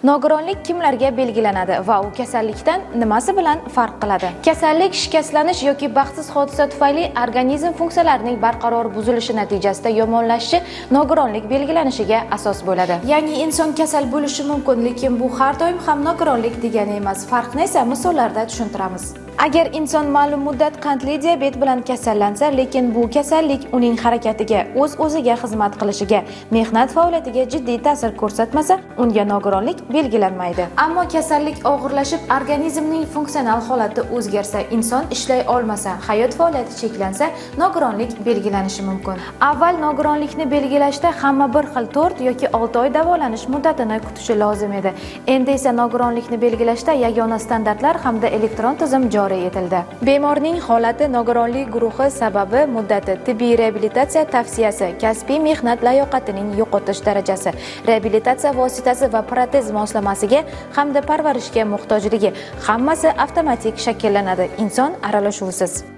Nogironlik kimlarga belgilanadi va u kasallikdan nimasi bilan farq qiladi? Kasallik shikastlanish yoki baxtsiz hodisa tufayli organizm funksiyalarining barqaror buzilishi natijasida yomonlashishi nogironlik belgilanishiga asos bo'ladi. Ya'ni inson kasal bo'lishi mumkin, lekin bu har doim ham nogironlik degani emas. Farqni esa misollarda tushuntiramiz. Agar inson ma'lum muddat qandli diabet bilan kasallansa, lekin bu kasallik uning harakatiga, o'z-o'ziga xizmat qilishiga, mehnat faoliyatiga jiddiy ta'sir ko'rsatmasa, unga nogironlik belgilanmaydi. Ammo kasallik og'irlashib, organizmning funksional holati o'zgarsa, inson ishlay olmasa, hayot faoliyati cheklansa, nogironlik belgilanishi mumkin. Avval nogironlikni belgilashda hamma bir xil 4 yoki 6 oy davolanish muddatini kutishi lozim edi. Endi esa nogironlikni belgilashda yagona standartlar hamda elektron tizim joriy etildi. Bemorning holati, nogironlik guruhi, sababi, muddati, tibbiy reabilitatsiya tavsiyasi, kasbiy mehnat layoqatining yo'qotish darajasi, reabilitatsiya vositasi va protez moslamasiga hamda parvarishga muhtojligi hammasi avtomatik shakllanadi, inson aralashuvsiz.